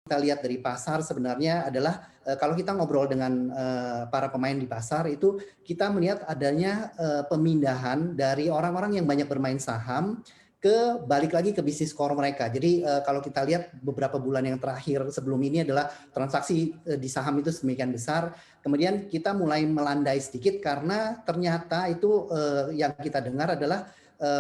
kita lihat dari pasar sebenarnya adalah kalau kita ngobrol dengan para pemain di pasar itu kita melihat adanya pemindahan dari orang-orang yang banyak bermain saham ke balik lagi ke bisnis core mereka. Jadi kalau kita lihat beberapa bulan yang terakhir sebelum ini adalah transaksi di saham itu sedemikian besar, kemudian kita mulai melandai sedikit karena ternyata itu yang kita dengar adalah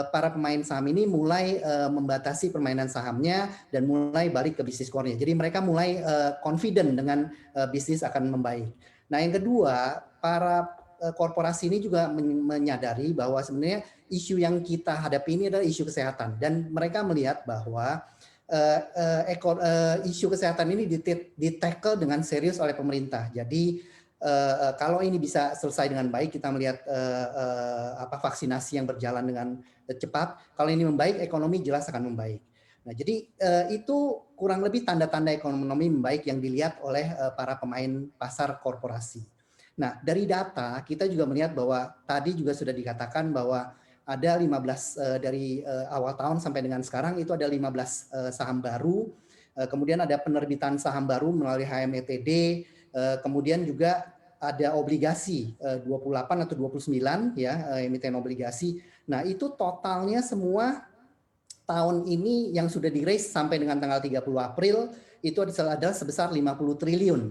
para pemain saham ini mulai membatasi permainan sahamnya dan mulai balik ke bisnis core-nya. Jadi mereka mulai confident dengan bisnis akan membaik. Nah, yang kedua, para korporasi ini juga menyadari bahwa sebenarnya isu yang kita hadapi ini adalah isu kesehatan dan mereka melihat bahwa isu kesehatan ini ditackle dengan serius oleh pemerintah. Jadi kalau ini bisa selesai dengan baik, kita melihat vaksinasi yang berjalan dengan cepat. Kalau ini membaik, ekonomi jelas akan membaik. Nah, jadi itu kurang lebih tanda-tanda ekonomi membaik yang dilihat oleh para pemain pasar korporasi. Nah, dari data kita juga melihat bahwa tadi juga sudah dikatakan bahwa ada 15 dari awal tahun sampai dengan sekarang itu ada 15 saham baru. Kemudian ada penerbitan saham baru melalui HMETD. Kemudian juga ada obligasi 28 atau 29 ya, emiten obligasi. Nah, itu totalnya semua tahun ini yang sudah di-raise sampai dengan tanggal 30 April itu adalah sebesar 50 triliun.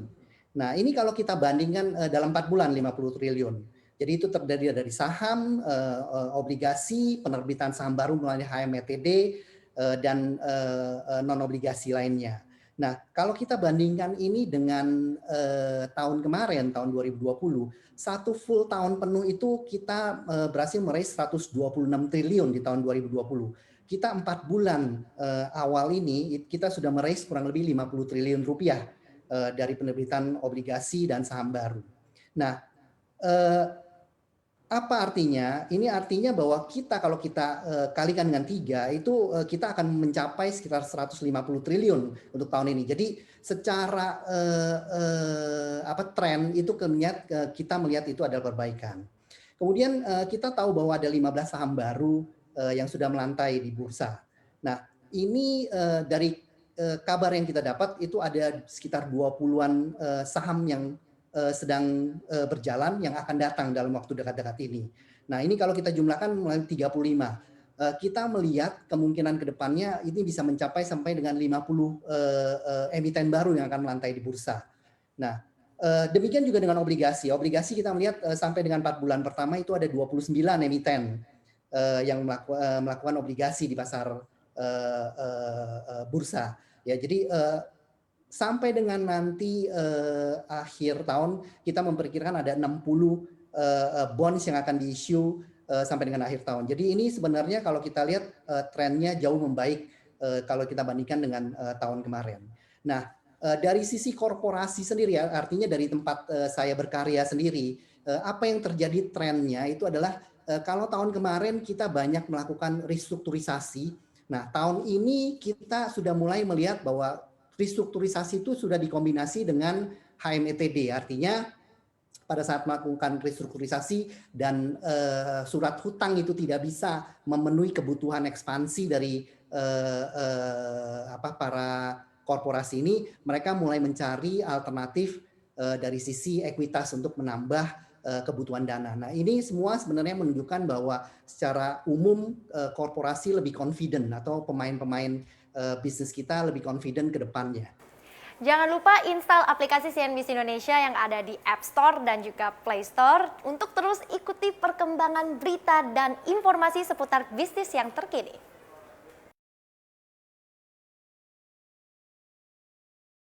Nah, ini kalau kita bandingkan dalam 4 bulan 50 triliun. Jadi itu terdiri dari saham, obligasi, penerbitan saham baru melalui HMETD dan non obligasi lainnya. Nah, kalau kita bandingkan ini dengan tahun kemarin, tahun 2020, satu full tahun penuh itu kita berhasil meraih 126 triliun di tahun 2020. Kita 4 bulan awal ini kita sudah meraih kurang lebih 50 triliun rupiah dari penerbitan obligasi dan saham baru. Nah, apa artinya? Ini artinya bahwa kita kalau kita kalikan dengan 3 itu kita akan mencapai sekitar 150 triliun untuk tahun ini. Jadi secara tren itu kita melihat itu adalah perbaikan. Kemudian kita tahu bahwa ada 15 saham baru yang sudah melantai di bursa. Nah, ini dari kabar yang kita dapat itu ada sekitar 20-an saham yang sedang berjalan yang akan datang dalam waktu dekat-dekat ini. Nah, ini kalau kita jumlahkan mulai 35. Kita melihat kemungkinan ke depannya ini bisa mencapai sampai dengan 50 emiten baru yang akan melantai di bursa. Nah, demikian juga dengan obligasi. Obligasi kita melihat sampai dengan 4 bulan pertama itu ada 29 emiten yang melakukan obligasi di pasar bursa. Ya, jadi sampai dengan nanti akhir tahun kita memperkirakan ada 60 bonds yang akan di-issue sampai dengan akhir tahun. Jadi ini sebenarnya kalau kita lihat trennya jauh membaik kalau kita bandingkan dengan tahun kemarin. Nah, dari sisi korporasi sendiri ya, artinya dari tempat saya berkarya sendiri, apa yang terjadi trennya itu adalah kalau tahun kemarin kita banyak melakukan restrukturisasi. Nah, tahun ini kita sudah mulai melihat bahwa restrukturisasi itu sudah dikombinasi dengan HMETD, artinya pada saat melakukan restrukturisasi dan surat hutang itu tidak bisa memenuhi kebutuhan ekspansi dari para korporasi ini, mereka mulai mencari alternatif dari sisi ekuitas untuk menambah kebutuhan dana. Nah, ini semua sebenarnya menunjukkan bahwa secara umum korporasi lebih confident atau pemain-pemain bisnis kita lebih confident ke depannya. Jangan lupa install aplikasi CNBC Indonesia yang ada di App Store dan juga Play Store untuk terus ikuti perkembangan berita dan informasi seputar bisnis yang terkini.